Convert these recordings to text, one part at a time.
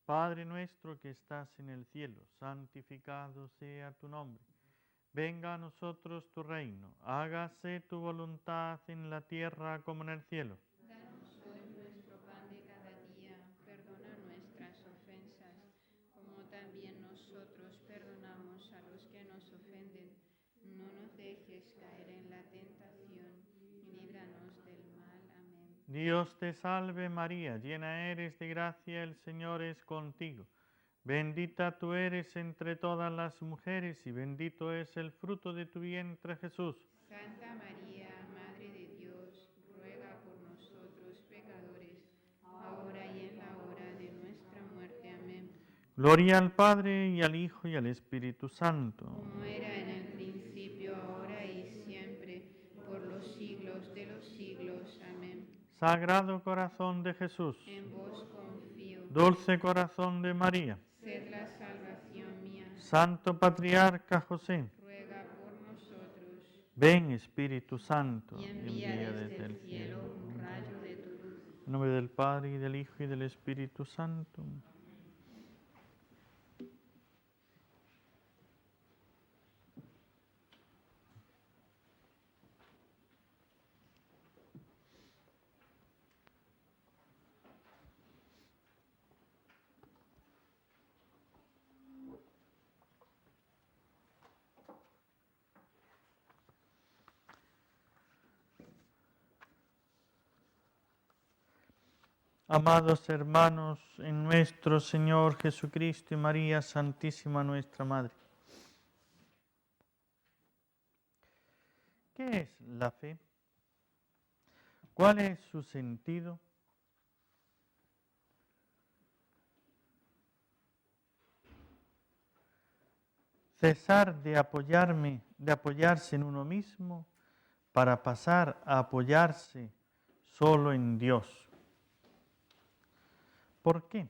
Padre nuestro que estás en el cielo, santificado sea tu nombre. Venga a nosotros tu reino, hágase tu voluntad en la tierra como en el cielo. Danos hoy nuestro pan de cada día, perdona nuestras ofensas, como también nosotros perdonamos a los que nos ofenden. No nos dejes caer en la tentación, y líbranos del mal. Amén. Dios te salve María, llena eres de gracia, el Señor es contigo. Bendita tú eres entre todas las mujeres y bendito es el fruto de tu vientre Jesús. Santa María, Madre de Dios, ruega por nosotros pecadores, ahora y en la hora de nuestra muerte. Amén. Gloria al Padre y al Hijo y al Espíritu Santo. Como era en el principio, ahora y siempre, por los siglos de los siglos. Amén. Sagrado corazón de Jesús, En vos confío. dulce corazón de María, Sed la salvación mía. Santo Patriarca José, Ruega por nosotros. ven Espíritu Santo, Y envía desde el cielo un rayo de tu luz. En nombre del Padre, y del Hijo, y del Espíritu Santo. Amados hermanos, en nuestro Señor Jesucristo y María Santísima nuestra Madre. ¿Qué es la fe? ¿Cuál es su sentido? Cesar de apoyarse en uno mismo para pasar a apoyarse solo en Dios. ¿Por qué?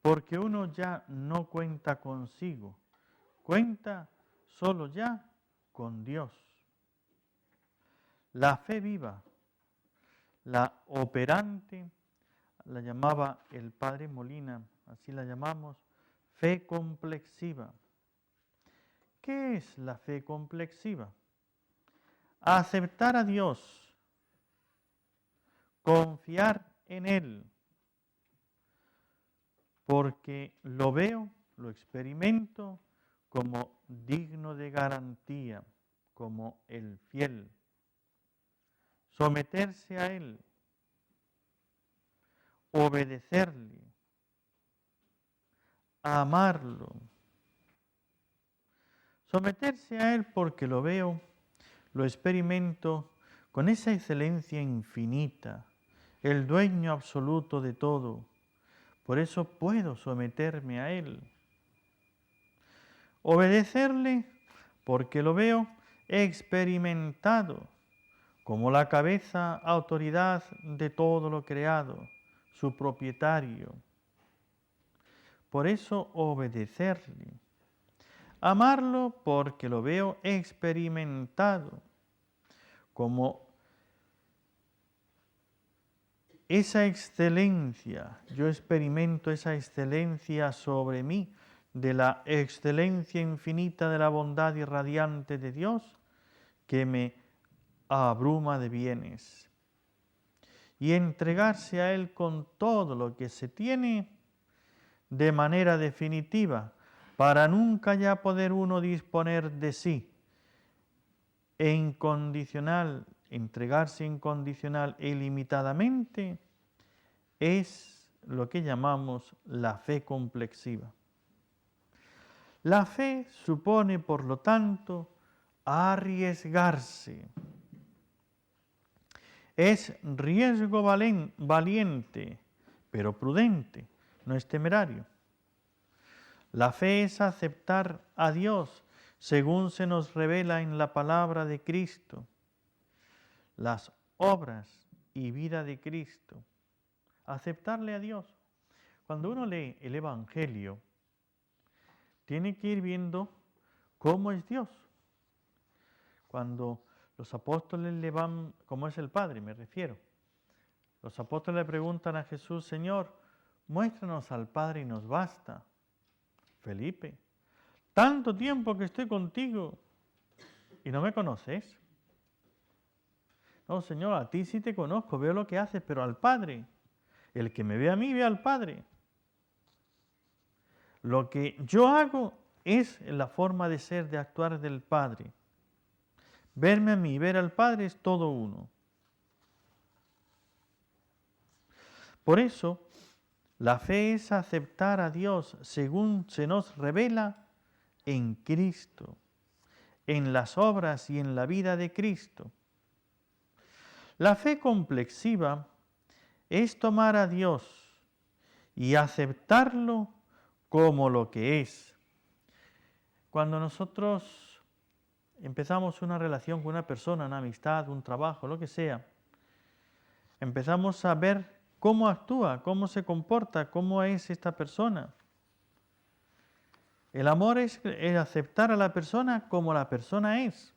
Porque uno ya no cuenta consigo, cuenta solo ya con Dios. La fe viva, la operante, la llamaba el padre Molina, así la llamamos, fe complexiva. ¿Qué es la fe complexiva? Aceptar a Dios, confiar en Él, porque lo veo, lo experimento como digno de garantía, como el fiel. Someterse a Él, obedecerle, amarlo. Someterse a Él porque lo veo, lo experimento con esa excelencia infinita, el dueño absoluto de todo. Por eso puedo someterme a Él. Obedecerle porque lo veo experimentado como la cabeza autoridad de todo lo creado, su propietario. Por eso obedecerle. Amarlo porque lo veo experimentado como esa excelencia. Yo experimento esa excelencia sobre mí, de la excelencia infinita de la bondad irradiante de Dios que me abruma de bienes. Y entregarse a Él con todo lo que se tiene de manera definitiva, para nunca ya poder uno disponer de sí, e incondicional, entregarse incondicional e ilimitadamente, es lo que llamamos la fe complexiva. La fe supone, por lo tanto, arriesgarse. Es riesgo valiente, pero prudente, no es temerario. La fe es aceptar a Dios según se nos revela en la palabra de Cristo, las obras y vida de Cristo. Aceptarle a Dios. Cuando uno lee el Evangelio, tiene que ir viendo cómo es Dios. Cuando los apóstoles le van, ¿cómo es el Padre? Me refiero. Los apóstoles le preguntan a Jesús, Señor, muéstranos al Padre y nos basta. Felipe, tanto tiempo que estoy contigo y no me conoces. No, Señor, a ti sí te conozco, veo lo que haces, pero al Padre, el que me ve a mí, ve al Padre. Lo que yo hago es la forma de ser, de actuar del Padre. Verme a mí y ver al Padre es todo uno. Por eso, la fe es aceptar a Dios según se nos revela en Cristo, en las obras y en la vida de Cristo. La fe complexiva es tomar a Dios y aceptarlo como lo que es. Cuando nosotros empezamos una relación con una persona, una amistad, un trabajo, lo que sea, empezamos a ver cómo actúa, cómo se comporta, cómo es esta persona. El amor es aceptar a la persona como la persona es.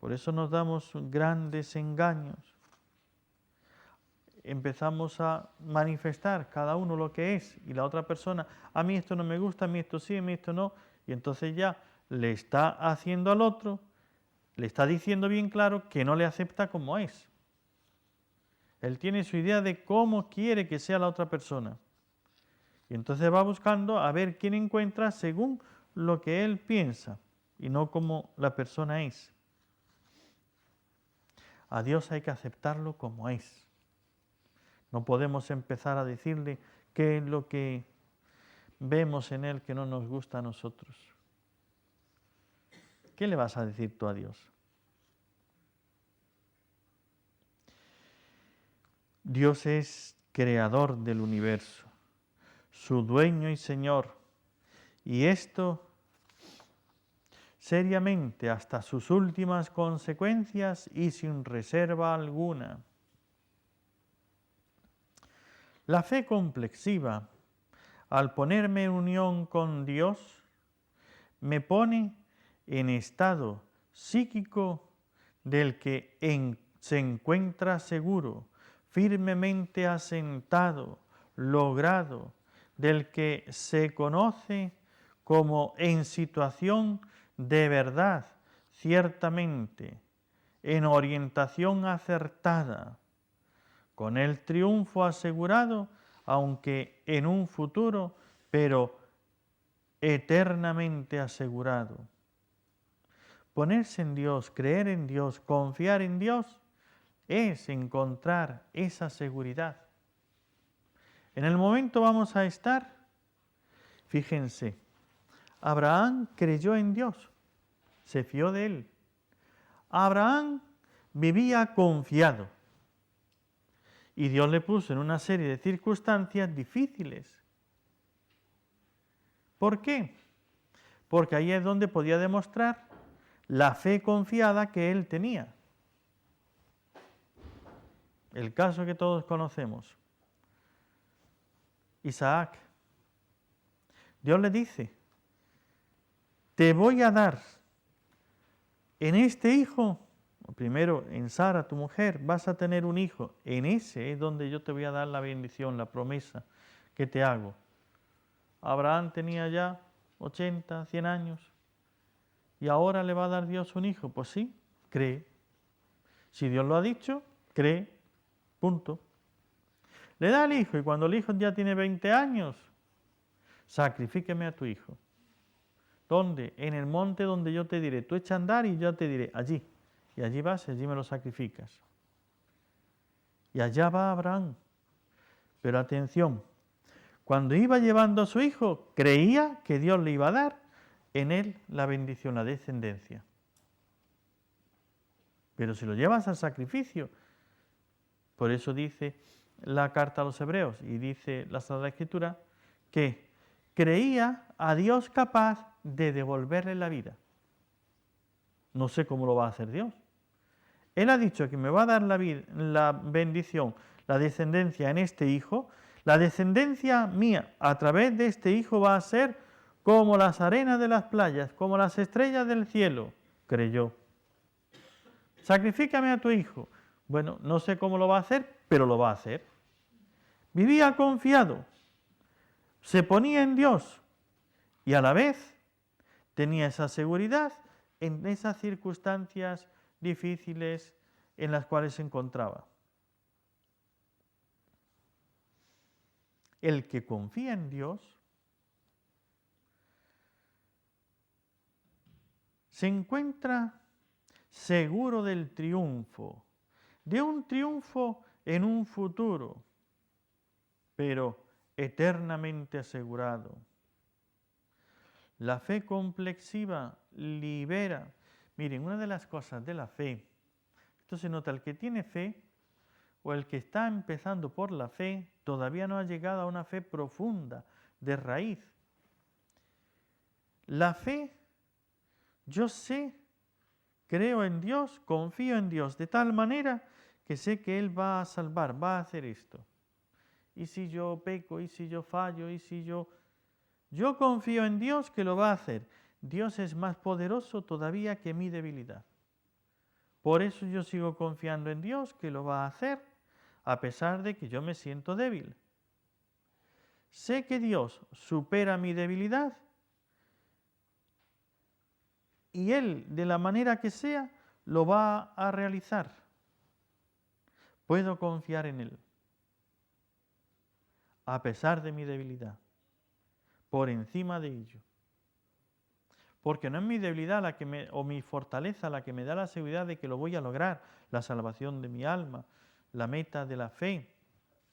Por eso nos damos grandes engaños. Empezamos a manifestar cada uno lo que es y la otra persona, a mí esto no me gusta, a mí esto sí, a mí esto no, y entonces ya le está haciendo al otro, le está diciendo bien claro que no le acepta como es. Él tiene su idea de cómo quiere que sea la otra persona. Y entonces va buscando a ver quién encuentra según lo que él piensa y no como la persona es. A Dios hay que aceptarlo como es. No podemos empezar a decirle qué es lo que vemos en Él que no nos gusta a nosotros. ¿Qué le vas a decir tú a Dios? Dios es creador del universo, su dueño y Señor, y esto seriamente hasta sus últimas consecuencias y sin reserva alguna. La fe complexiva, al ponerme en unión con Dios, me pone en estado psíquico del que se encuentra seguro, firmemente asentado, logrado, del que se conoce como en situación de verdad, ciertamente, en orientación acertada, con el triunfo asegurado, aunque en un futuro, pero eternamente asegurado. Ponerse en Dios, creer en Dios, confiar en Dios, es encontrar esa seguridad. En el momento vamos a estar, fíjense, Abraham creyó en Dios, se fió de Él. Abraham vivía confiado y Dios le puso en una serie de circunstancias difíciles. ¿Por qué? Porque ahí es donde podía demostrar la fe confiada que él tenía. El caso que todos conocemos. Isaac. Dios le dice, te voy a dar en este hijo, primero en Sara, tu mujer, vas a tener un hijo. En ese es donde yo te voy a dar la bendición, la promesa que te hago. Abraham tenía ya 80, 100 años. ¿Y ahora le va a dar Dios un hijo? Pues sí, cree. Si Dios lo ha dicho, cree. Punto. Le da el hijo y cuando el hijo ya tiene 20 años, sacrifíqueme a tu hijo. ¿Dónde? En el monte donde yo te diré. Tú echa a andar y yo te diré, allí. Y allí vas y allí me lo sacrificas. Y allá va Abraham. Pero atención, cuando iba llevando a su hijo, creía que Dios le iba a dar en él la bendición, la descendencia. Pero si lo llevas al sacrificio, por eso dice la carta a los hebreos y dice la Sagrada Escritura que creía a Dios capaz de devolverle la vida. No sé cómo lo va a hacer Dios. Él ha dicho que me va a dar la bendición, la descendencia en este hijo. La descendencia mía a través de este hijo va a ser como las arenas de las playas, como las estrellas del cielo. Creyó. Sacrifícame a tu hijo. Bueno, no sé cómo lo va a hacer, pero lo va a hacer. Vivía confiado, se ponía en Dios y a la vez tenía esa seguridad en esas circunstancias difíciles en las cuales se encontraba. El que confía en Dios se encuentra seguro del triunfo, de un triunfo en un futuro, pero eternamente asegurado. La fe complexiva libera. Miren, una de las cosas de la fe, esto se nota, el que tiene fe o el que está empezando por la fe, todavía no ha llegado a una fe profunda, de raíz. La fe, yo sé, creo en Dios, confío en Dios, de tal manera que sé que Él va a salvar, va a hacer esto. Y si yo peco, y si yo fallo, y si yo... Yo confío en Dios que lo va a hacer. Dios es más poderoso todavía que mi debilidad. Por eso yo sigo confiando en Dios que lo va a hacer, a pesar de que yo me siento débil. Sé que Dios supera mi debilidad y Él, de la manera que sea, lo va a realizar. Puedo confiar en Él, a pesar de mi debilidad, por encima de ello. Porque no es mi debilidad o mi fortaleza la que me da la seguridad de que lo voy a lograr, la salvación de mi alma, la meta de la fe.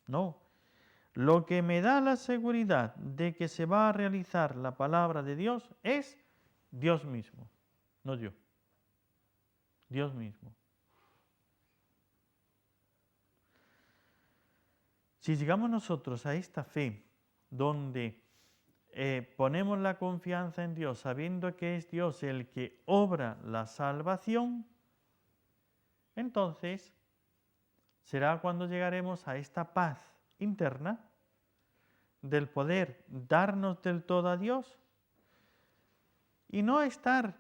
No. Lo que me da la seguridad de que se va a realizar la palabra de Dios es Dios mismo, no yo. Dios mismo. Si llegamos nosotros a esta fe donde ponemos la confianza en Dios, sabiendo que es Dios el que obra la salvación, entonces será cuando llegaremos a esta paz interna del poder darnos del todo a Dios y no estar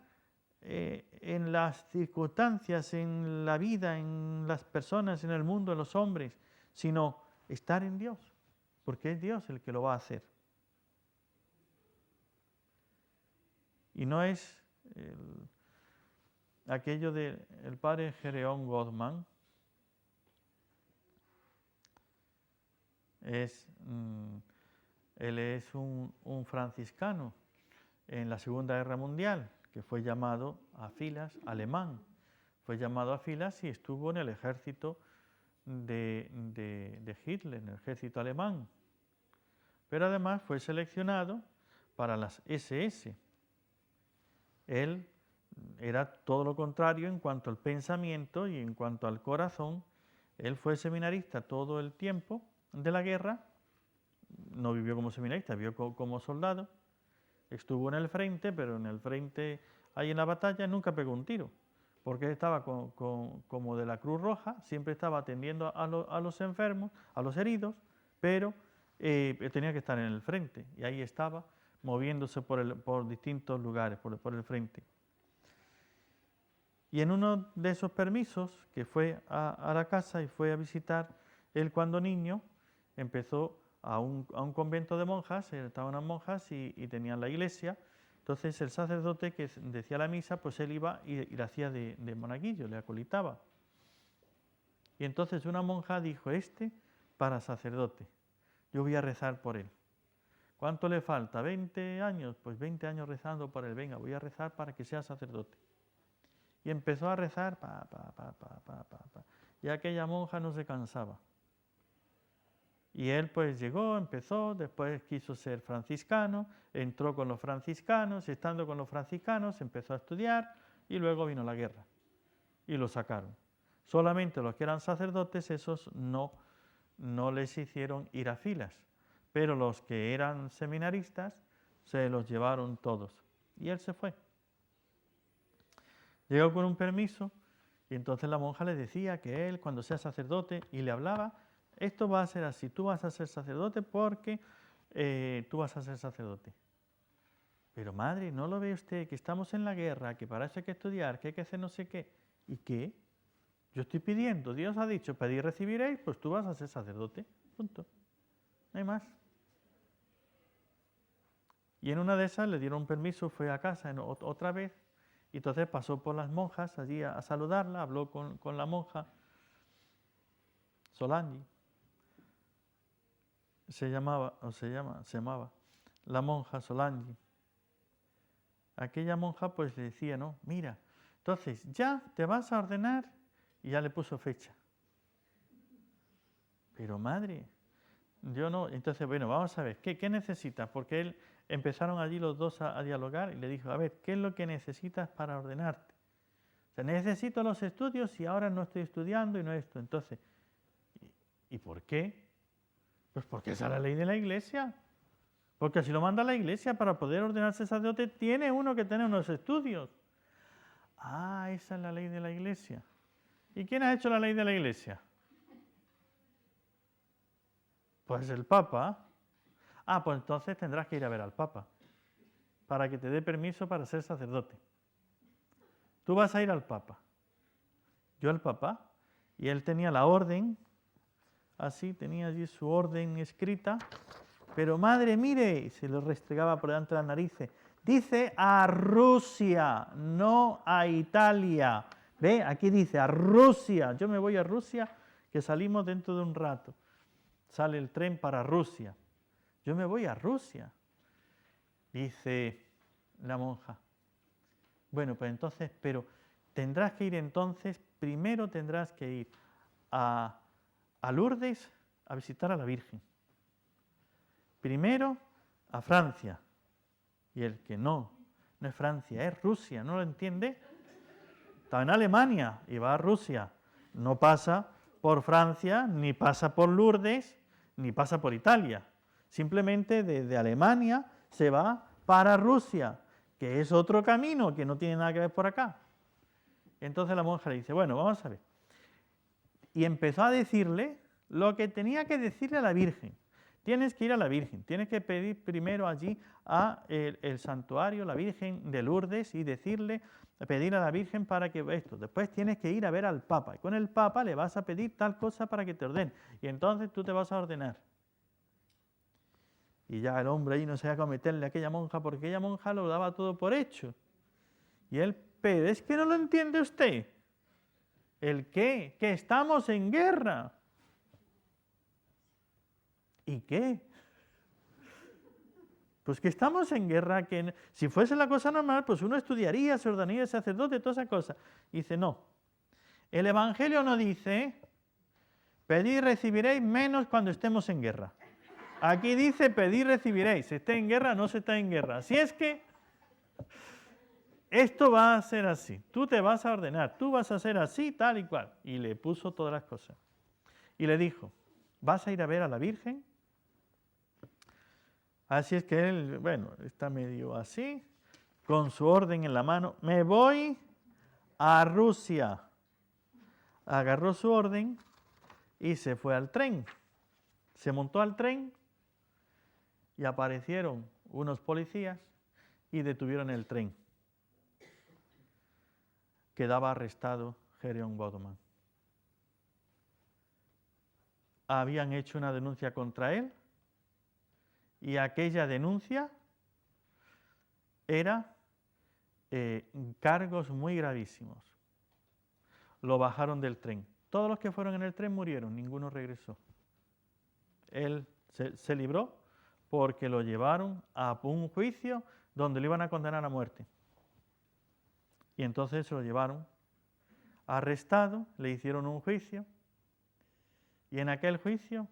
en las circunstancias, en la vida, en las personas, en el mundo, en los hombres, sino estar en Dios, porque es Dios el que lo va a hacer. Y no es aquello del padre Gereón Goldman, él es un franciscano en la Segunda Guerra Mundial, que fue llamado a filas, alemán, fue llamado a filas y estuvo en el ejército de Hitler, en el ejército alemán. Pero además fue seleccionado para las SS. Él era todo lo contrario en cuanto al pensamiento y en cuanto al corazón. Él fue seminarista todo el tiempo de la guerra, no vivió como seminarista, vivió como soldado, estuvo en el frente, pero en el frente, ahí en la batalla, nunca pegó un tiro, porque él estaba como de la Cruz Roja, siempre estaba atendiendo a los enfermos, a los heridos, pero tenía que estar en el frente, y ahí estaba, moviéndose por distintos lugares, por el frente. Y en uno de esos permisos, que fue a la casa y fue a visitar, él cuando niño empezó a un convento de monjas, estaban unas monjas y tenían la iglesia, entonces el sacerdote que decía la misa, pues él iba y la hacía de monaguillo, le acolitaba. Y entonces una monja dijo, para sacerdote, yo voy a rezar por él. ¿Cuánto le falta? ¿20 años? Pues 20 años rezando por él, venga, voy a rezar para que sea sacerdote. Y empezó a rezar, y aquella monja no se cansaba. Y él pues llegó, empezó, después quiso ser franciscano, entró con los franciscanos, y estando con los franciscanos empezó a estudiar y luego vino la guerra y lo sacaron. Solamente los que eran sacerdotes, esos no les hicieron ir a filas, pero los que eran seminaristas se los llevaron todos y él se fue. Llegó con un permiso y entonces la monja le decía que él cuando sea sacerdote y le hablaba, esto va a ser así, tú vas a ser sacerdote porque tú vas a ser sacerdote. Pero madre, ¿no lo ve usted que estamos en la guerra, que para eso hay que estudiar, que hay que hacer no sé qué? ¿Y qué? Yo estoy pidiendo, Dios ha dicho, pedid recibiréis, pues tú vas a ser sacerdote, punto. no hay más. Y en una de esas le dieron permiso, fue a casa otra vez, y entonces pasó por las monjas allí a saludarla, habló con la monja Solangi, se llamaba la monja Solangi. Aquella monja pues le decía, no, mira, entonces ya te vas a ordenar, y ya le puso fecha. Pero madre, yo no, entonces bueno, vamos a ver, ¿qué necesitas? Porque empezaron allí los dos a dialogar y le dijo, a ver, ¿qué es lo que necesitas para ordenarte? O sea, necesito los estudios y ahora no estoy estudiando y no esto. Entonces, ¿y por qué? Pues porque esa es la ley de la Iglesia. Porque así lo manda la Iglesia, para poder ordenarse sacerdote tiene uno que tener unos estudios. Ah, esa es la ley de la Iglesia. ¿Y quién ha hecho la ley de la Iglesia? Pues el Papa. Ah, pues entonces tendrás que ir a ver al Papa para que te dé permiso para ser sacerdote. Tú vas a ir al Papa. Yo al Papa, y él tenía la orden, así, tenía allí su orden escrita, pero madre, mire, se lo restregaba por delante de las narices, dice a Rusia, no a Italia. ¿Ve? Aquí dice a Rusia. Yo me voy a Rusia, que salimos dentro de un rato. Sale el tren para Rusia. Yo me voy a Rusia. Dice la monja. Bueno, pues entonces, pero tendrás que ir entonces, primero tendrás que ir a Lourdes a visitar a la Virgen. Primero a Francia. Y el que no es Francia, es Rusia, ¿no lo entiende? Está en Alemania y va a Rusia. No pasa por Francia, ni pasa por Lourdes, ni pasa por Italia. Simplemente desde Alemania se va para Rusia, que es otro camino que no tiene nada que ver por acá. Entonces la monja le dice, bueno, vamos a ver. Y empezó a decirle lo que tenía que decirle a la Virgen. Tienes que ir a la Virgen, tienes que pedir primero allí a el santuario, la Virgen de Lourdes, y pedir a la Virgen para que esto. Después tienes que ir a ver al Papa, y con el Papa le vas a pedir tal cosa para que te ordene, y entonces tú te vas a ordenar. Y ya el hombre ahí no sabía cómo meterle a aquella monja, porque aquella monja lo daba todo por hecho. Y él, pero es que no lo entiende usted. ¿El qué? Que estamos en guerra. ¿Y qué? Pues que estamos en guerra, que si fuese la cosa normal, pues uno estudiaría, se ordenaría sacerdote, todas esas cosas. Y dice, no. El Evangelio no dice, pedid y recibiréis menos cuando estemos en guerra. Aquí dice, pedid y recibiréis. ¿Se está en guerra? No se está en guerra. Así es que esto va a ser así. Tú te vas a ordenar, tú vas a ser así, tal y cual. Y le puso todas las cosas. Y le dijo, ¿vas a ir a ver a la Virgen? Así es que él, bueno, está medio así, con su orden en la mano. Me voy a Rusia. Agarró su orden y se fue al tren. Se montó al tren y aparecieron unos policías y detuvieron el tren. Quedaba arrestado Gedeón Bodeman. Habían hecho una denuncia contra él. Y aquella denuncia era cargos muy gravísimos. Lo bajaron del tren. Todos los que fueron en el tren murieron, ninguno regresó. Él se libró porque lo llevaron a un juicio donde lo iban a condenar a muerte. Y entonces se lo llevaron arrestado, le hicieron un juicio, y en aquel juicio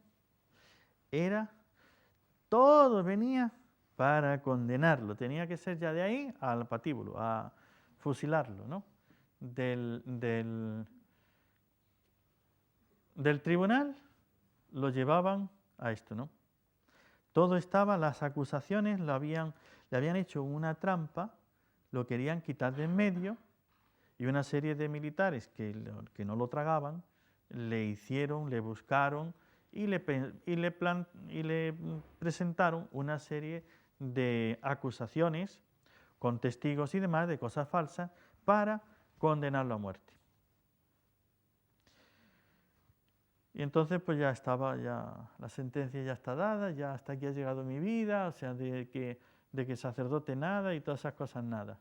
todo venía para condenarlo. Tenía que ser ya de ahí al patíbulo, a fusilarlo, ¿no? Del tribunal lo llevaban a esto, ¿no? Todo estaba, las acusaciones le habían hecho una trampa, lo querían quitar de en medio, y una serie de militares que no lo tragaban, le buscaron, y le presentaron una serie de acusaciones con testigos y demás de cosas falsas para condenarlo a muerte. Y entonces pues ya estaba, ya la sentencia ya está dada, ya hasta aquí ha llegado mi vida, o sea, de que sacerdote nada y todas esas cosas nada.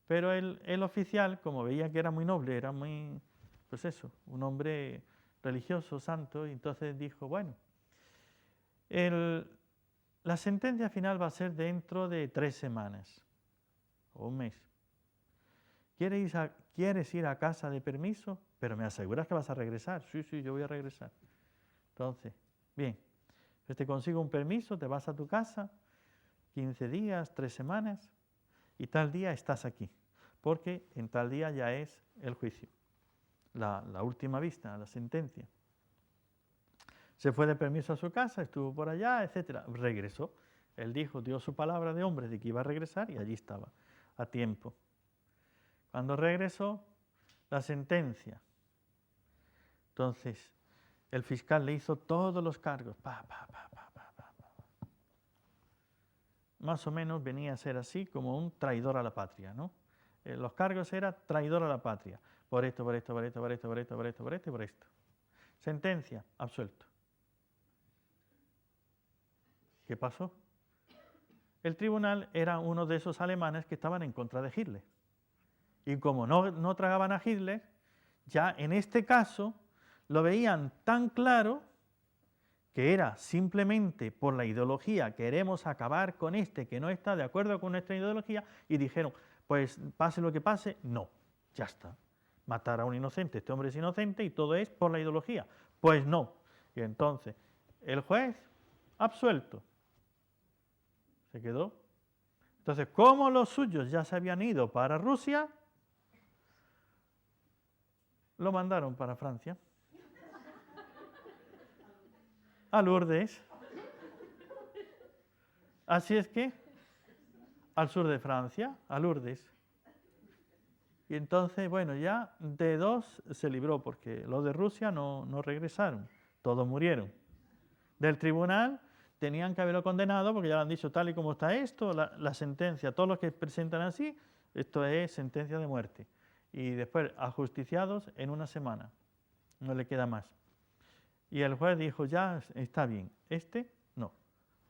Pero el oficial, como veía que era muy noble, era muy, pues eso, un hombre religioso, santo, y entonces dijo, bueno, la sentencia final va a ser dentro de 3 semanas o un mes. ¿Quieres ir a casa de permiso? Pero me aseguras que vas a regresar. Sí, yo voy a regresar. Entonces, bien, pues te consigo un permiso, te vas a tu casa, 15 días, 3 semanas, y tal día estás aquí, porque en tal día ya es el juicio, la última vista, la sentencia. Se fue de permiso a su casa, estuvo por allá, etcétera. Regresó. Él dijo, dio su palabra de hombre de que iba a regresar y allí estaba, a tiempo. Cuando regresó, la sentencia. Entonces, el fiscal le hizo todos los cargos. Más o menos venía a ser así como un traidor a la patria, ¿no? Los cargos eran traidor a la patria. Por esto, por esto, por esto, por esto, por esto, por esto, por esto y por esto. Sentencia, absuelto. ¿Qué pasó? El tribunal era uno de esos alemanes que estaban en contra de Hitler. Y como no tragaban a Hitler, ya en este caso lo veían tan claro que era simplemente por la ideología, queremos acabar con este que no está de acuerdo con nuestra ideología, y dijeron, pues pase lo que pase, no, ya está. Matar a un inocente, este hombre es inocente y todo es por la ideología. Pues no. Y entonces el juez absuelto. Se quedó. Entonces, como los suyos ya se habían ido para Rusia, lo mandaron para Francia, a Lourdes. Así es que, al sur de Francia, a Lourdes. Y entonces, bueno, ya de 2 se libró, porque los de Rusia no regresaron, todos murieron. Del tribunal tenían que haberlo condenado, porque ya lo han dicho tal y como está esto, la sentencia, todos los que presentan así, esto es sentencia de muerte. Y después ajusticiados en 1 semana, no le queda más. Y el juez dijo, ya está bien, este no,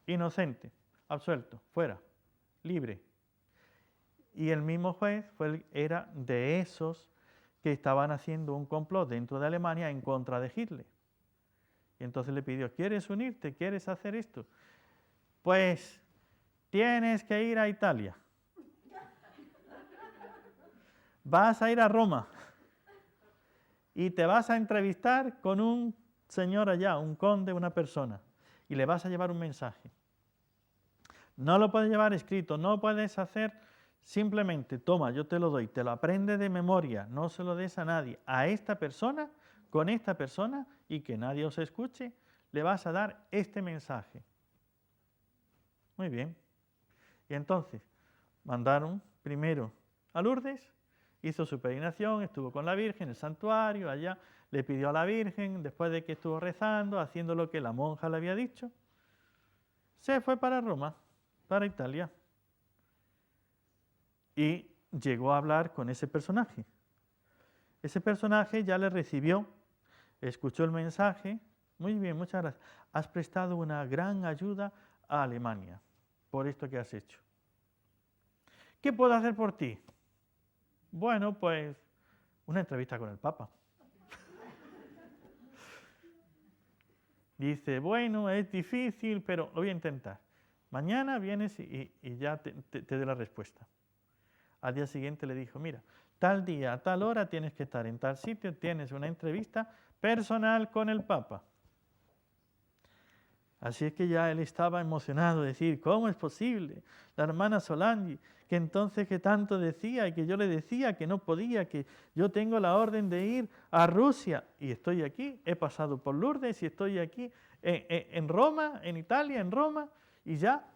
inocente, absuelto, fuera, libre. Y el mismo juez era de esos que estaban haciendo un complot dentro de Alemania en contra de Hitler. Y entonces le pidió, ¿quieres unirte? ¿Quieres hacer esto? Pues tienes que ir a Italia. Vas a ir a Roma y te vas a entrevistar con un señor allá, un conde, una persona, y le vas a llevar un mensaje. No lo puedes llevar escrito, no puedes hacer simplemente, toma, yo te lo doy, te lo aprendes de memoria, no se lo des a nadie. A esta persona, con esta persona, y que nadie os escuche, le vas a dar este mensaje. Muy bien. Y entonces, mandaron primero a Lourdes, hizo su peregrinación, estuvo con la Virgen en el santuario, allá, le pidió a la Virgen, después de que estuvo rezando, haciendo lo que la monja le había dicho, se fue para Roma, para Italia. Y llegó a hablar con ese personaje. Ese personaje ya le recibió, escuchó el mensaje. Muy bien, muchas gracias. Has prestado una gran ayuda a Alemania por esto que has hecho. ¿Qué puedo hacer por ti? Bueno, pues una entrevista con el Papa. Dice, bueno, es difícil, pero lo voy a intentar. Mañana vienes y ya te doy la respuesta. Al día siguiente le dijo, mira, tal día, a tal hora tienes que estar en tal sitio, tienes una entrevista personal con el Papa. Así es que ya él estaba emocionado, decir, ¿cómo es posible? La hermana Solange, que entonces que tanto decía y que yo le decía que no podía, que yo tengo la orden de ir a Rusia y estoy aquí, he pasado por Lourdes y estoy aquí en Roma, en Italia, en Roma, y ya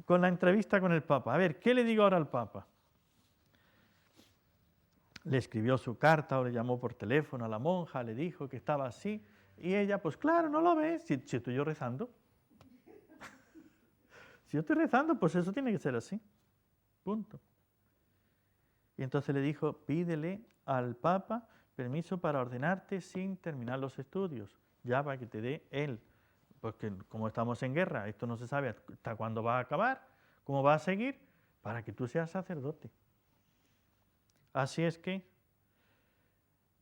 con la entrevista con el Papa. A ver, ¿qué le digo ahora al Papa? Le escribió su carta o le llamó por teléfono a la monja, le dijo que estaba así, y ella, pues claro, no lo ves, si estoy yo rezando. Si yo estoy rezando, pues eso tiene que ser así. Punto. Y entonces le dijo, pídele al Papa permiso para ordenarte sin terminar los estudios, ya para que te dé él, porque como estamos en guerra, esto no se sabe hasta cuándo va a acabar, cómo va a seguir, para que tú seas sacerdote. Así es que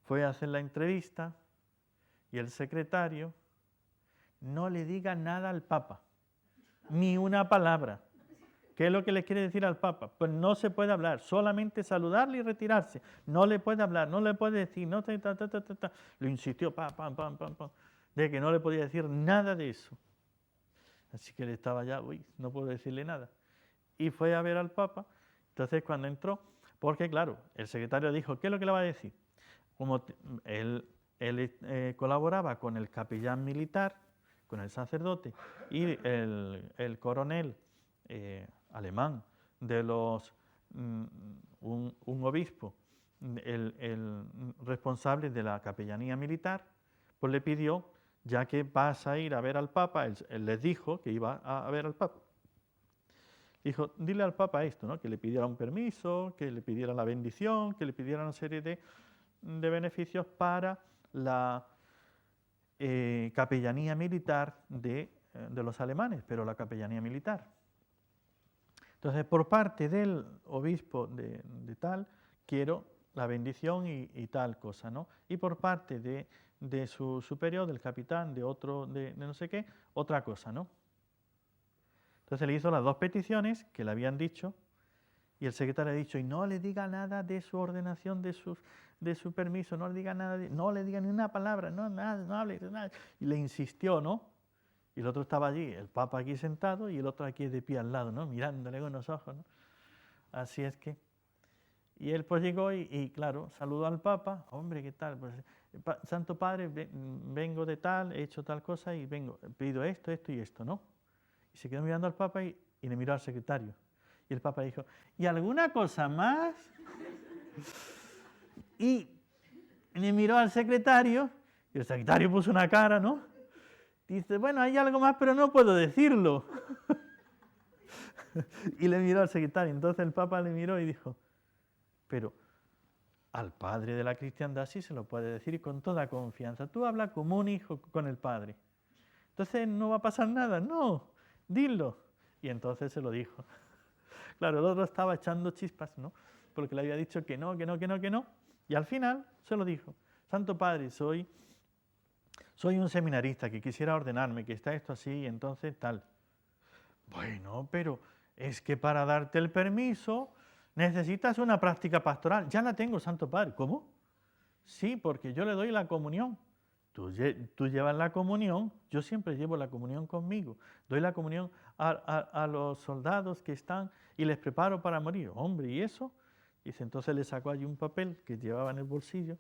fue a hacer la entrevista y el secretario no le diga nada al Papa, ni una palabra. ¿Qué es lo que le quiere decir al Papa? Pues no se puede hablar, solamente saludarle y retirarse. No le puede hablar, no le puede decir, no ta, ta, ta, ta, ta. Lo insistió, pam, pam, pam, pam, pam, de que no le podía decir nada de eso. Así que él estaba ya, uy, no puedo decirle nada. Y fue a ver al Papa. Entonces cuando entró, porque claro, el secretario dijo, ¿qué es lo que le va a decir? Como él colaboraba con el capellán militar, con el sacerdote, y el coronel alemán de los, un obispo, el responsable de la capellanía militar, pues le pidió, ya que vas a ir a ver al Papa, él les dijo que iba a ver al Papa. Dijo, dile al Papa esto, ¿no? Que le pidiera un permiso, que le pidiera la bendición, que le pidiera una serie de beneficios para la capellanía militar de los alemanes, pero la capellanía militar. Entonces, por parte del obispo de tal, quiero la bendición y tal cosa, ¿no? Y por parte de su superior, del capitán, de otro, de no sé qué, otra cosa, ¿no? Entonces le hizo las dos peticiones que le habían dicho y el secretario ha dicho, y no le diga nada de su ordenación, de su permiso, no le diga nada, no le diga ni una palabra, no, nada, no hable, nada. Y le insistió, ¿no? Y el otro estaba allí, el Papa aquí sentado y el otro aquí de pie al lado, ¿no? Mirándole con los ojos, ¿no? Así es que... Y él pues llegó y claro, saludó al Papa, hombre, ¿qué tal? Pues, Santo Padre, vengo de tal, he hecho tal cosa y vengo, pido esto, esto y esto, ¿no? Y se quedó mirando al Papa y le miró al secretario. Y el Papa dijo, ¿y alguna cosa más? Y le miró al secretario y el secretario puso una cara, ¿no? Dice, bueno, hay algo más, pero no puedo decirlo. Y le miró al secretario. Entonces el Papa le miró y dijo, pero al padre de la cristiandad sí se lo puede decir y con toda confianza. Tú hablas como un hijo con el padre. Entonces no va a pasar nada. No, dilo. Y entonces se lo dijo. Claro, el otro estaba echando chispas, ¿no? Porque le había dicho que no, que no, que no, que no. Y al final se lo dijo. Santo Padre, soy un seminarista que quisiera ordenarme, que está esto así, y entonces tal. Bueno, pero es que para darte el permiso necesitas una práctica pastoral. Ya la tengo, Santo Padre. ¿Cómo? Sí, porque yo le doy la comunión. Tú llevas la comunión, yo siempre llevo la comunión conmigo. Doy la comunión a los soldados que están y les preparo para morir. Hombre, ¿y eso? Dice, entonces le sacó allí un papel que llevaba en el bolsillo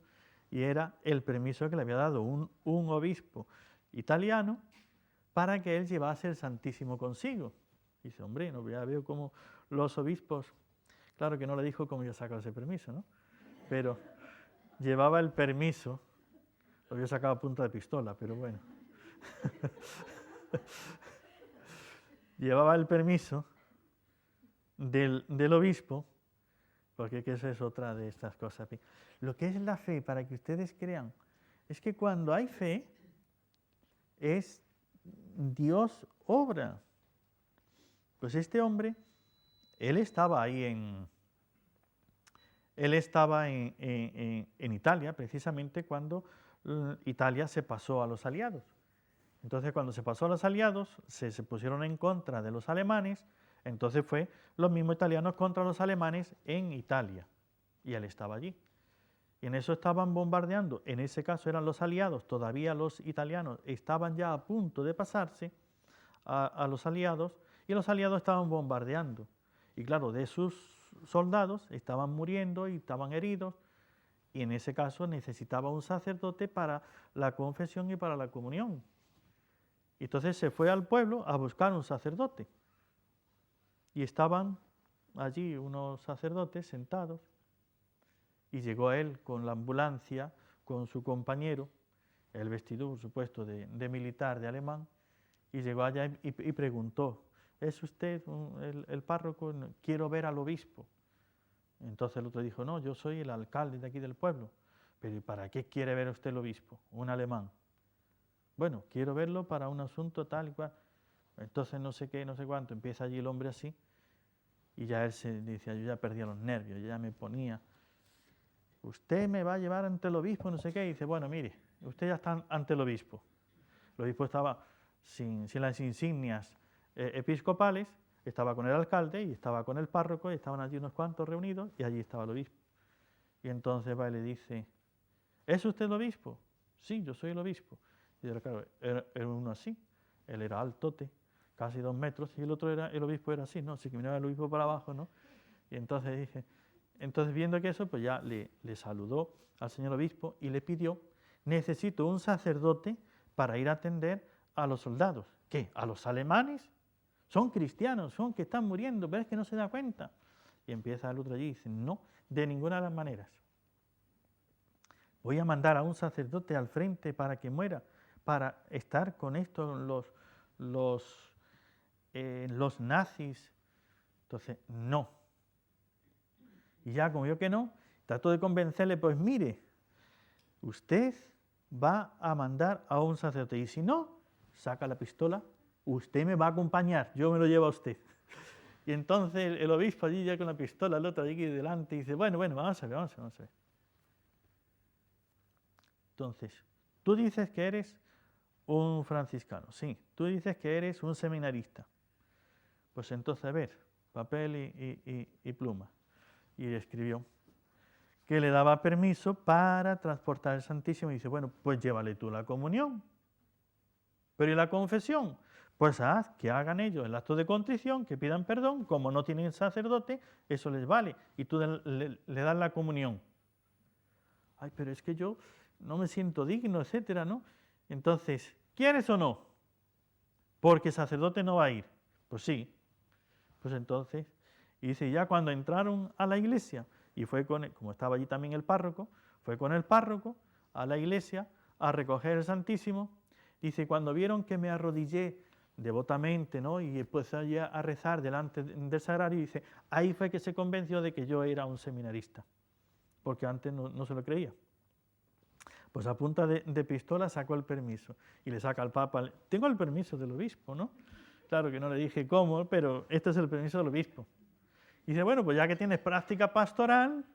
y era el permiso que le había dado un obispo italiano para que él llevase el Santísimo consigo. Dice, hombre, no, ya veo como los obispos, claro que no le dijo cómo había sacado ese permiso, ¿no? Pero llevaba el permiso. Lo había sacado a punta de pistola, pero bueno. Llevaba el permiso del obispo, porque esa es otra de estas cosas. Lo que es la fe, para que ustedes crean, es que cuando hay fe, es Dios obra. Pues este hombre, él estaba ahí en Italia, precisamente cuando Italia se pasó a los aliados. Entonces, cuando se pasó a los aliados, se pusieron en contra de los alemanes, entonces fue los mismos italianos contra los alemanes en Italia, y él estaba allí. Y en eso estaban bombardeando, en ese caso eran los aliados, todavía los italianos estaban ya a punto de pasarse a los aliados, y los aliados estaban bombardeando. Y claro, de sus soldados estaban muriendo y estaban heridos, y en ese caso necesitaba un sacerdote para la confesión y para la comunión. Y entonces se fue al pueblo a buscar un sacerdote. Y estaban allí unos sacerdotes sentados, y llegó a él con la ambulancia, con su compañero, el vestido, por supuesto, de militar, de alemán, y llegó allá y preguntó, ¿es usted el párroco? Quiero ver al obispo. Entonces el otro dijo, no, yo soy el alcalde de aquí del pueblo. pero ¿y para qué quiere ver usted el obispo? Un alemán. Bueno, quiero verlo para un asunto tal y cual. Entonces no sé qué, no sé cuánto. Empieza allí el hombre así y ya él se decía, yo ya perdía los nervios, yo ya me ponía. Usted me va a llevar ante el obispo, no sé qué. Y dice, bueno, mire, usted ya está ante el obispo. El obispo estaba sin las insignias episcopales, estaba con el alcalde y estaba con el párroco y estaban allí unos cuantos reunidos y allí estaba el obispo. Y entonces va y le dice, ¿es usted el obispo? Sí, yo soy el obispo. Y claro, era uno así, él era altote, casi 2 metros, y el otro era, el obispo era así, ¿no? Así que miraba el obispo para abajo, ¿no? Y entonces dije, entonces viendo que eso, pues ya le saludó al señor obispo y le pidió, necesito un sacerdote para ir a atender a los soldados. ¿Qué? ¿A los alemanes? Son cristianos, son que están muriendo, pero es que no se da cuenta. Y empieza el otro allí y dice, no, de ninguna de las maneras. Voy a mandar a un sacerdote al frente para que muera, para estar con estos los nazis. Entonces, no. Y ya como yo que no, trato de convencerle, pues mire, usted va a mandar a un sacerdote y si no, saca la pistola, usted me va a acompañar, yo me lo llevo a usted. Y entonces el obispo allí ya con la pistola, el otro allí delante, y dice, bueno, vamos a ver. Entonces, tú dices que eres un franciscano, sí, tú dices que eres un seminarista. Pues entonces, a ver, papel y pluma. Y escribió que le daba permiso para transportar el Santísimo y dice, bueno, pues llévale tú la comunión. Pero ¿y la confesión? Pues haz que hagan ellos el acto de contrición, que pidan perdón, como no tienen sacerdote, eso les vale, y tú le das la comunión. Ay, pero es que yo no me siento digno, etcétera, ¿no? Entonces, ¿quieres o no? Porque sacerdote no va a ir. Pues sí. Pues entonces, y dice, ya cuando entraron a la iglesia, y fue con él, como estaba allí también el párroco, fue con el párroco a la iglesia a recoger el Santísimo. Dice, cuando vieron que me arrodillé devotamente, ¿no? Y empecé allí a rezar delante del sagrario, dice, ahí fue que se convenció de que yo era un seminarista, porque antes no se lo creía. Pues a punta de pistola sacó el permiso y le saca al Papa, tengo el permiso del obispo, ¿no? Claro que no le dije cómo, pero este es el permiso del obispo. Y dice, bueno, pues ya que tienes práctica pastoral,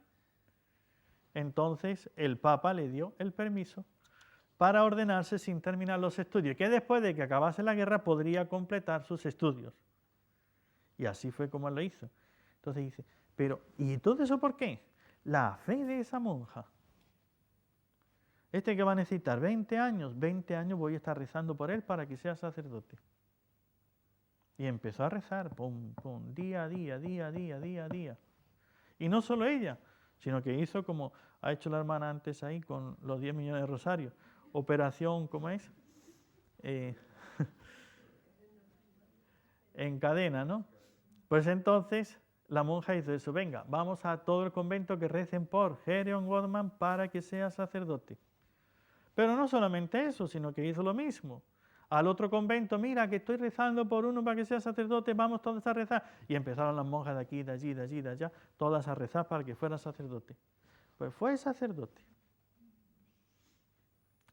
entonces el Papa le dio el permiso para ordenarse sin terminar los estudios, que después de que acabase la guerra podría completar sus estudios. Y así fue como él lo hizo. Entonces dice, pero ¿y todo eso por qué? La fe de esa monja. Este que va a necesitar 20 años voy a estar rezando por él para que sea sacerdote. Y empezó a rezar, pum, pum, día a día. Y no solo ella, sino que hizo como ha hecho la hermana antes ahí con los 10 millones de rosarios. Operación, ¿cómo es? En cadena, ¿no? Pues entonces la monja hizo eso, venga, vamos a todo el convento que recen por Gedeon Godman para que sea sacerdote. Pero no solamente eso, sino que hizo lo mismo. Al otro convento, mira que estoy rezando por uno para que sea sacerdote, vamos todos a rezar. Y empezaron las monjas de aquí, de allí, de allá, todas a rezar para que fuera sacerdote. Pues fue sacerdote.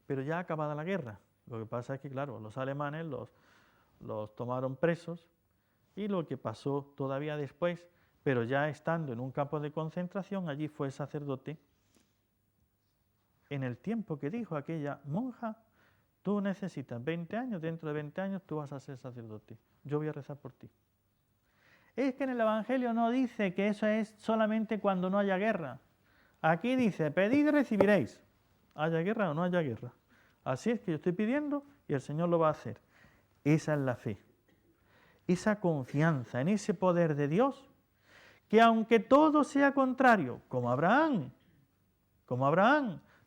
Pero ya acabada la guerra. Lo que pasa es que, claro, los alemanes los tomaron presos y lo que pasó todavía después, pero ya estando en un campo de concentración, allí fue sacerdote. En el tiempo que dijo aquella monja, tú necesitas 20 años, dentro de 20 años tú vas a ser sacerdote. Yo voy a rezar por ti. Es que en el Evangelio no dice que eso es solamente cuando no haya guerra. Aquí dice, pedid y recibiréis. Haya guerra o no haya guerra. Así es que yo estoy pidiendo y el Señor lo va a hacer. Esa es la fe. Esa confianza en ese poder de Dios, que aunque todo sea contrario, como Abraham,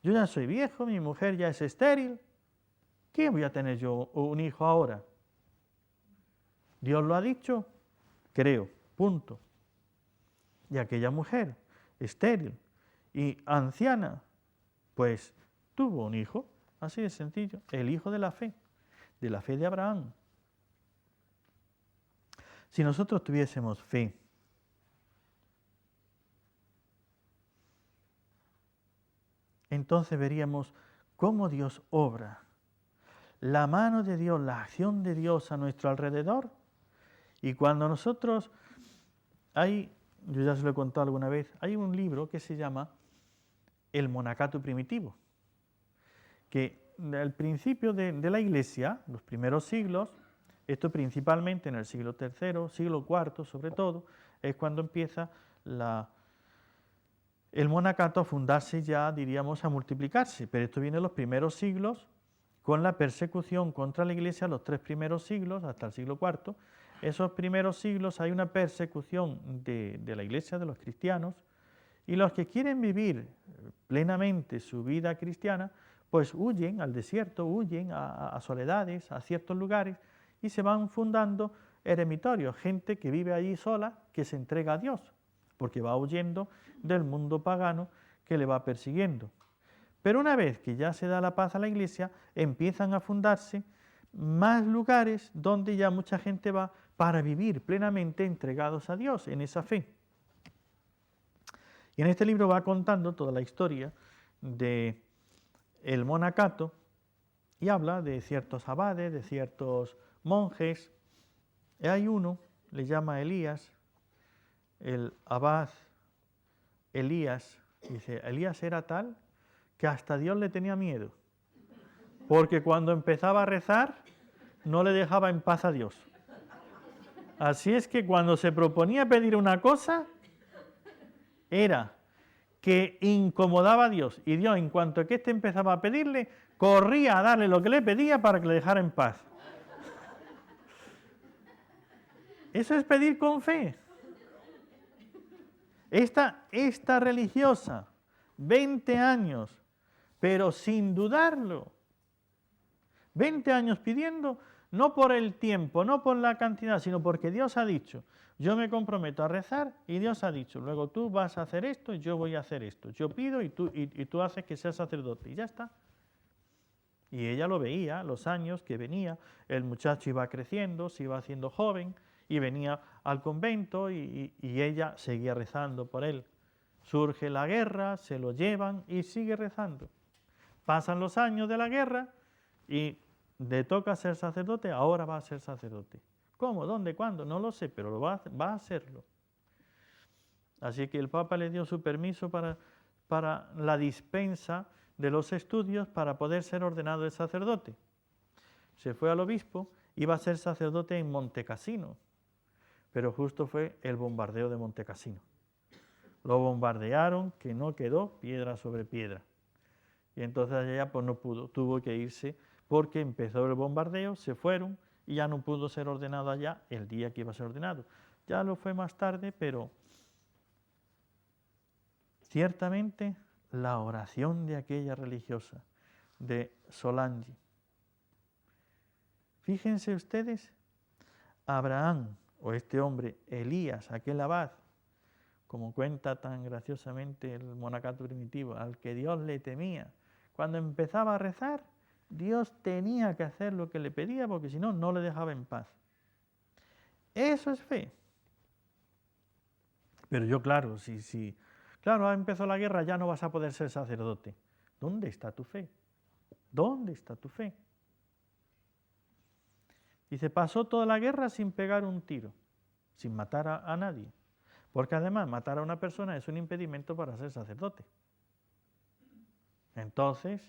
yo ya soy viejo, mi mujer ya es estéril, ¿qué voy a tener yo un hijo ahora? Dios lo ha dicho, creo, punto. Y aquella mujer, estéril y anciana, pues tuvo un hijo, así de sencillo, el hijo de la fe de Abraham. Si nosotros tuviésemos fe, entonces veríamos cómo Dios obra. La mano de Dios, la acción de Dios a nuestro alrededor. Y cuando nosotros yo ya se lo he contado alguna vez, hay un libro que se llama El monacato primitivo, que al principio de la Iglesia, los primeros siglos, esto principalmente en el siglo III, siglo IV sobre todo, es cuando empieza el monacato a fundarse ya, diríamos, a multiplicarse, pero esto viene en los primeros siglos, con la persecución contra la Iglesia, los 3 primeros siglos, hasta el siglo IV. Esos primeros siglos hay una persecución de la Iglesia, de los cristianos, y los que quieren vivir plenamente su vida cristiana, pues huyen al desierto, huyen a soledades, a ciertos lugares, y se van fundando eremitorios, gente que vive allí sola, que se entrega a Dios, porque va huyendo del mundo pagano que le va persiguiendo. Pero una vez que ya se da la paz a la Iglesia, empiezan a fundarse más lugares donde ya mucha gente va para vivir plenamente entregados a Dios en esa fe. Y en este libro va contando toda la historia de el monacato y habla de ciertos abades, de ciertos monjes. Y hay uno, le llama Elías, el abad Elías, dice, Elías era tal que hasta Dios le tenía miedo, porque cuando empezaba a rezar no le dejaba en paz a Dios. Así es que cuando se proponía pedir una cosa, era que incomodaba a Dios, y Dios, en cuanto que éste empezaba a pedirle, corría a darle lo que le pedía para que le dejara en paz. Eso es pedir con fe. Esta religiosa, 20 años, pero sin dudarlo, 20 años pidiendo, no por el tiempo, no por la cantidad, sino porque Dios ha dicho, yo me comprometo a rezar y Dios ha dicho, luego tú vas a hacer esto y yo voy a hacer esto. Yo pido y tú haces que seas sacerdote y ya está. Y ella lo veía, los años que venía, el muchacho iba creciendo, se iba haciendo joven y venía al convento y ella seguía rezando por él. Surge la guerra, se lo llevan y sigue rezando. Pasan los años de la guerra y le toca ser sacerdote, ahora va a ser sacerdote. ¿Cómo? ¿Dónde? ¿Cuándo? No lo sé, pero va a hacerlo. Así que el Papa le dio su permiso para la dispensa de los estudios para poder ser ordenado de sacerdote. Se fue al obispo, iba a ser sacerdote en Montecassino, pero justo fue el bombardeo de Montecassino. Lo bombardearon, que no quedó piedra sobre piedra. Y entonces allá pues no pudo, tuvo que irse porque empezó el bombardeo, se fueron y ya no pudo ser ordenado allá el día que iba a ser ordenado. Ya lo fue más tarde, pero ciertamente la oración de aquella religiosa, de Solange. Fíjense ustedes, Abraham, o este hombre, Elías, aquel abad, como cuenta tan graciosamente el monacato primitivo, al que Dios le temía, cuando empezaba a rezar, Dios tenía que hacer lo que le pedía, porque si no, no le dejaba en paz. Eso es fe. Pero yo, claro, claro, ha empezado la guerra, ya no vas a poder ser sacerdote. ¿Dónde está tu fe? ¿Dónde está tu fe? Dice, pasó toda la guerra sin pegar un tiro, sin matar a nadie. Porque además matar a una persona es un impedimento para ser sacerdote. Entonces,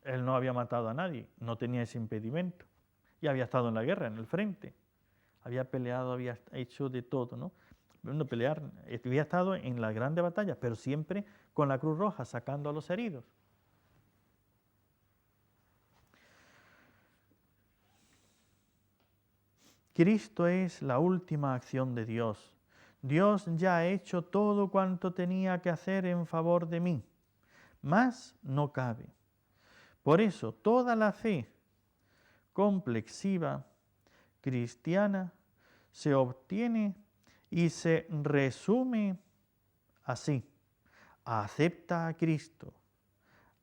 él no había matado a nadie, no tenía ese impedimento. Y había estado en la guerra, en el frente. Había peleado, había hecho de todo, ¿no? No pelear, había estado en las grandes batallas, pero siempre con la Cruz Roja, sacando a los heridos. Cristo es la última acción de Dios. Dios ya ha hecho todo cuanto tenía que hacer en favor de mí. Más no cabe. Por eso, toda la fe complexiva cristiana se obtiene y se resume así. Acepta a Cristo.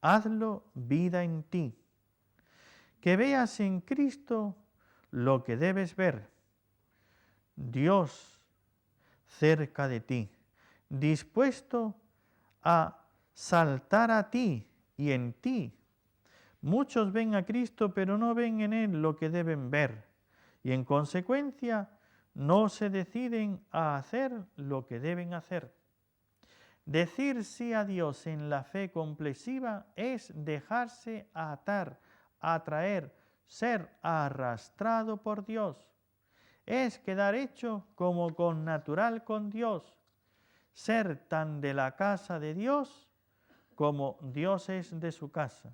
Hazlo vida en ti. Que veas en Cristo lo que debes ver. Dios cerca de ti, dispuesto a saltar a ti y en ti. Muchos ven a Cristo, pero no ven en Él lo que deben ver, y en consecuencia no se deciden a hacer lo que deben hacer. Decir sí a Dios en la fe complexiva es dejarse atar, atraer, ser arrastrado por Dios. Es quedar hecho como con natural con Dios, ser tan de la casa de Dios como Dios es de su casa.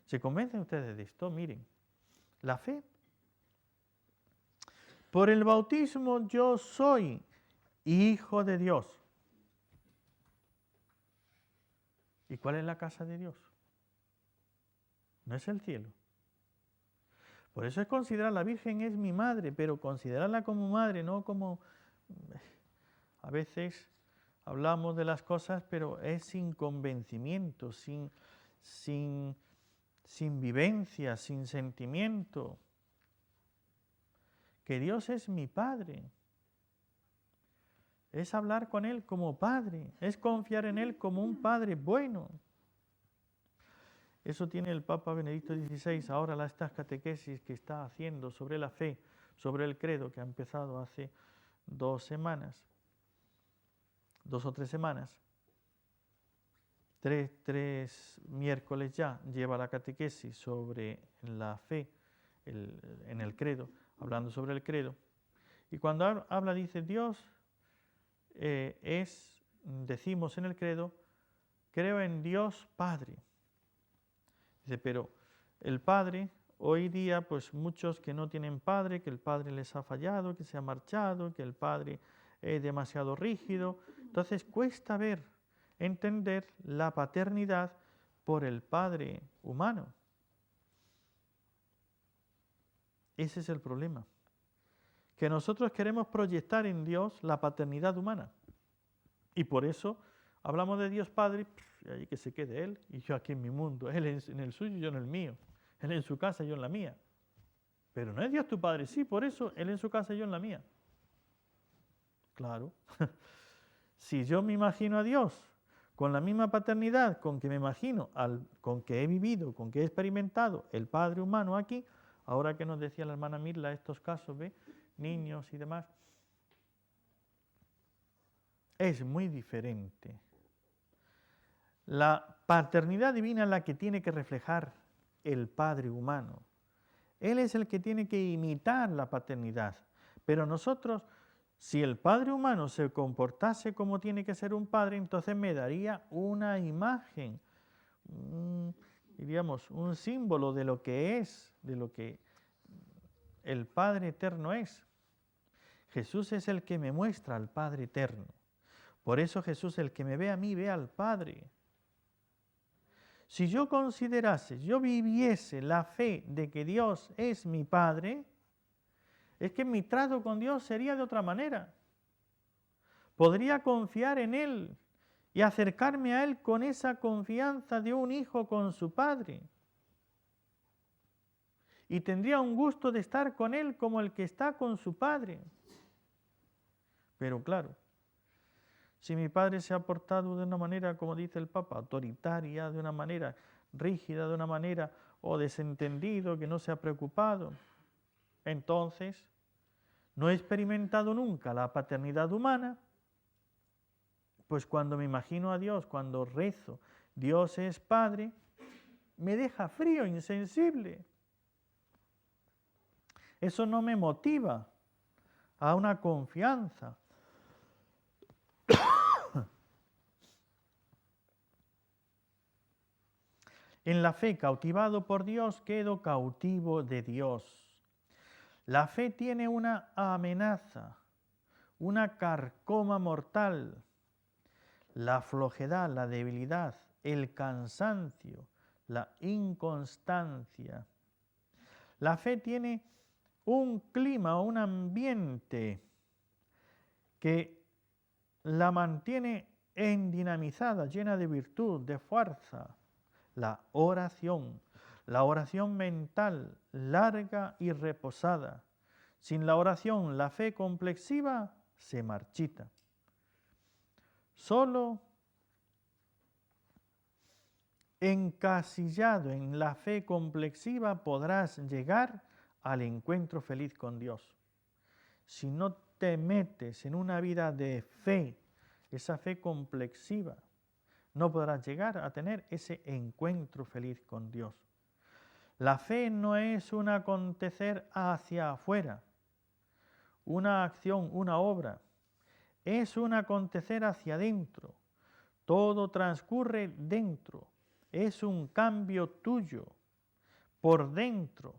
¿Se convencen ustedes de esto? Miren, la fe. Por el bautismo yo soy hijo de Dios. ¿Y cuál es la casa de Dios? No es el cielo. Por eso es considerar a la Virgen es mi madre, pero considerarla como madre, no como... A veces hablamos de las cosas, pero es sin convencimiento, sin vivencia, sin sentimiento. Que Dios es mi Padre. Es hablar con Él como Padre, es confiar en Él como un Padre bueno. Eso tiene el Papa Benedicto XVI ahora estas catequesis que está haciendo sobre la fe, sobre el credo, que ha empezado hace 2 o 3 semanas. 3 miércoles ya lleva la catequesis sobre la fe en el credo, hablando sobre el credo. Y cuando habla dice Dios decimos en el credo, creo en Dios Padre. Dice, pero el Padre, hoy día, pues muchos que no tienen Padre, que el Padre les ha fallado, que se ha marchado, que el Padre es demasiado rígido. Entonces cuesta entender la paternidad por el Padre humano. Ese es el problema. Que nosotros queremos proyectar en Dios la paternidad humana. Y por eso hablamos de Dios Padre, y allí que se quede Él y yo aquí en mi mundo. Él en el suyo y yo en el mío. Él en su casa y yo en la mía. Pero no es Dios tu Padre, sí, por eso Él en su casa y yo en la mía. Claro. Si yo me imagino a Dios con la misma paternidad con que me imagino, con que he vivido, con que he experimentado el Padre humano aquí, ahora que nos decía la hermana Mirla estos casos, ¿ve? Niños y demás, es muy diferente. La paternidad divina es la que tiene que reflejar el Padre humano. Él es el que tiene que imitar la paternidad. Pero nosotros, si el Padre humano se comportase como tiene que ser un padre, entonces me daría una imagen, diríamos, un símbolo de lo que es, de lo que el Padre eterno es. Jesús es el que me muestra al Padre eterno. Por eso Jesús, el que me ve a mí, ve al Padre. Si yo considerase, yo viviese la fe de que Dios es mi Padre, es que mi trato con Dios sería de otra manera. Podría confiar en Él y acercarme a Él con esa confianza de un hijo con su Padre. Y tendría un gusto de estar con Él como el que está con su Padre. Pero claro, si mi padre se ha portado de una manera, como dice el Papa, autoritaria, de una manera rígida, de una manera o desentendido, que no se ha preocupado, entonces no he experimentado nunca la paternidad humana, pues cuando me imagino a Dios, cuando rezo, Dios es Padre, me deja frío, insensible. Eso no me motiva a una confianza. En la fe, cautivado por Dios, quedo cautivo de Dios. La fe tiene una amenaza, una carcoma mortal, la flojedad, la debilidad, el cansancio, la inconstancia. La fe tiene un clima, un ambiente que la mantiene endinamizada, llena de virtud, de fuerza. La oración mental, larga y reposada. Sin la oración, la fe complexiva se marchita. Solo encasillado en la fe complexiva podrás llegar al encuentro feliz con Dios. Si no te metes en una vida de fe, esa fe complexiva, no podrás llegar a tener ese encuentro feliz con Dios. La fe no es un acontecer hacia afuera, una acción, una obra. Es un acontecer hacia adentro. Todo transcurre dentro. Es un cambio tuyo, por dentro,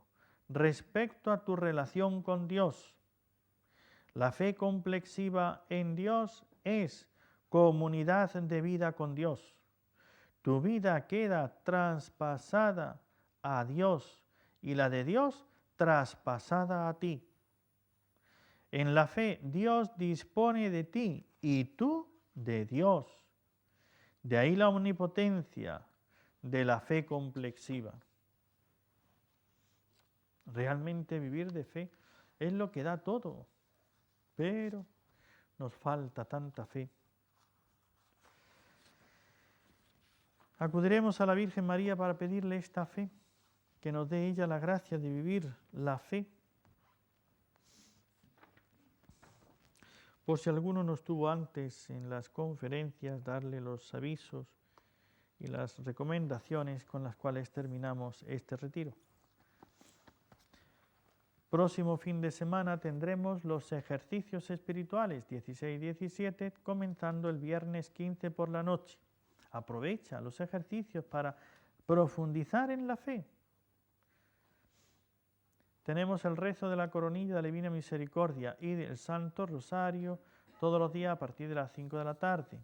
respecto a tu relación con Dios. La fe complexiva en Dios es comunidad de vida con Dios. Tu vida queda traspasada a Dios y la de Dios traspasada a ti. En la fe Dios dispone de ti y tú de Dios. De ahí la omnipotencia de la fe complexiva. Realmente vivir de fe es lo que da todo, pero nos falta tanta fe. Acudiremos a la Virgen María para pedirle esta fe, que nos dé ella la gracia de vivir la fe. Por si alguno no estuvo antes en las conferencias, darle los avisos y las recomendaciones con las cuales terminamos este retiro. Próximo fin de semana tendremos los ejercicios espirituales 16 y 17, comenzando el viernes 15 por la noche. Aprovecha los ejercicios para profundizar en la fe. Tenemos el rezo de la coronilla de la Divina Misericordia y del Santo Rosario todos los días a partir de las 5 de la tarde.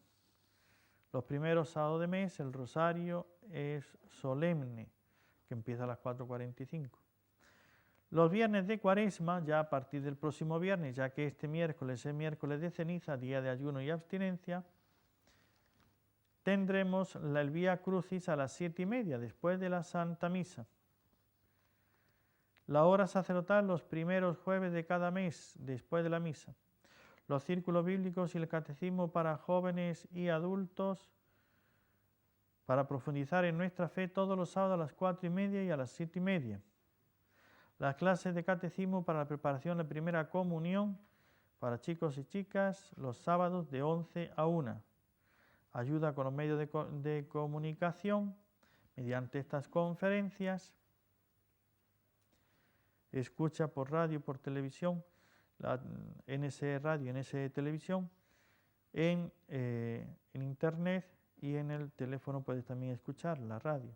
Los primeros sábados de mes el rosario es solemne, que empieza a las 4:45. Los viernes de Cuaresma, ya a partir del próximo viernes, ya que este miércoles es miércoles de ceniza, día de ayuno y abstinencia, tendremos el Vía Crucis a las 7:30, después de la Santa Misa. La hora sacerdotal los primeros jueves de cada mes, después de la misa. Los círculos bíblicos y el catecismo para jóvenes y adultos, para profundizar en nuestra fe todos los sábados a las 4:30 y a las 7:30. Las clases de catecismo para la preparación de la primera comunión para chicos y chicas los sábados de 11 a 1. Ayuda con los medios de comunicación mediante estas conferencias. Escucha por radio y por televisión, NS Radio y NS Televisión, en internet y en el teléfono puedes también escuchar la radio.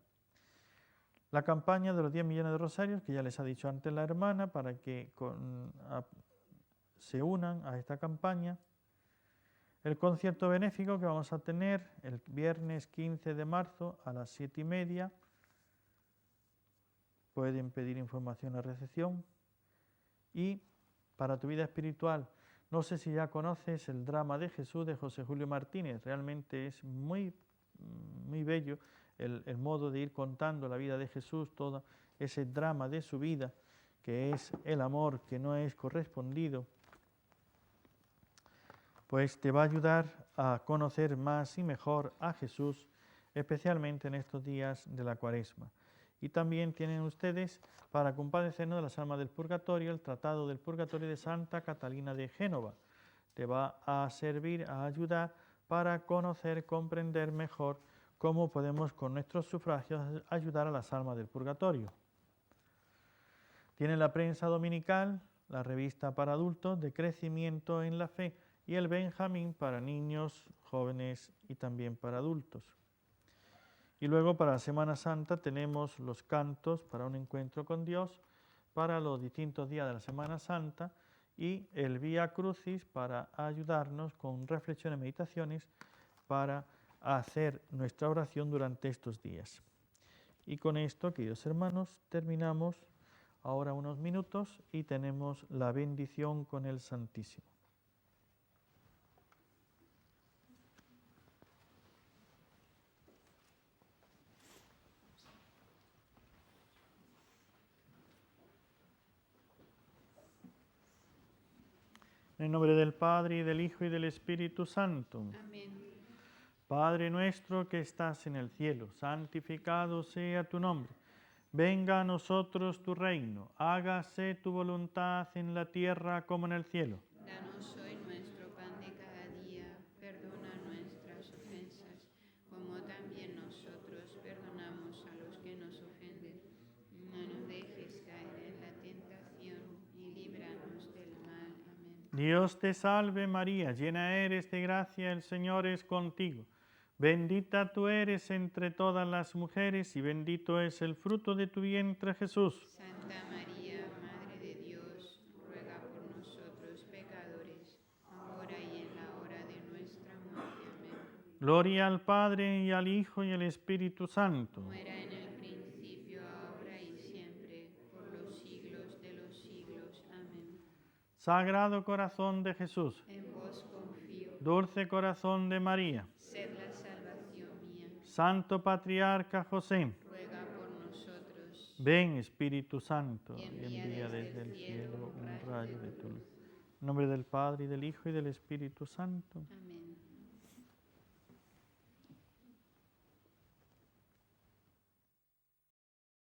La campaña de los 10 millones de rosarios, que ya les ha dicho antes la hermana, para que se unan a esta campaña. El concierto benéfico que vamos a tener el viernes 15 de marzo a las 7:30. Pueden pedir información a recepción. Y para tu vida espiritual, no sé si ya conoces el drama de Jesús de José Julio Martínez. Realmente es muy, muy bello el modo de ir contando la vida de Jesús, todo ese drama de su vida, que es el amor que no es correspondido. Pues te va a ayudar a conocer más y mejor a Jesús, especialmente en estos días de la Cuaresma. Y también tienen ustedes, para compadecernos de las almas del purgatorio, el Tratado del Purgatorio de Santa Catalina de Génova. Te va a servir, a ayudar para conocer, comprender mejor cómo podemos con nuestros sufragios ayudar a las almas del purgatorio. Tienen la prensa dominical, la revista para adultos de crecimiento en la fe y el Benjamín para niños, jóvenes y también para adultos. Y luego para la Semana Santa tenemos los cantos para un encuentro con Dios, para los distintos días de la Semana Santa y el Vía Crucis para ayudarnos con reflexiones y meditaciones para hacer nuestra oración durante estos días. Y con esto, queridos hermanos, terminamos ahora unos minutos y tenemos la bendición con el Santísimo. En el nombre del Padre, y del Hijo, y del Espíritu Santo. Amén. Padre nuestro que estás en el cielo, santificado sea tu nombre. Venga a nosotros tu reino, hágase tu voluntad en la tierra como en el cielo. Danos hoy nuestro pan de cada día, perdona nuestras ofensas, como también nosotros perdonamos a los que nos ofenden. No nos dejes caer en la tentación y líbranos del mal. Amén. Dios te salve María, llena eres de gracia, el Señor es contigo. Bendita tú eres entre todas las mujeres y bendito es el fruto de tu vientre Jesús. Santa María, Madre de Dios, ruega por nosotros pecadores, ahora y en la hora de nuestra muerte. Amén. Gloria al Padre y al Hijo y al Espíritu Santo. Como era en el principio, ahora y siempre, por los siglos de los siglos. Amén. Sagrado corazón de Jesús, En vos confío, dulce corazón de María, sed la salvación mía. Santo Patriarca José, Ruega por nosotros. ven Espíritu Santo Y y envía envía desde desde el el cielo cielo un un rayo rayo de de tu luz. luz. En nombre del Padre y del Hijo y del Espíritu Santo. Amén.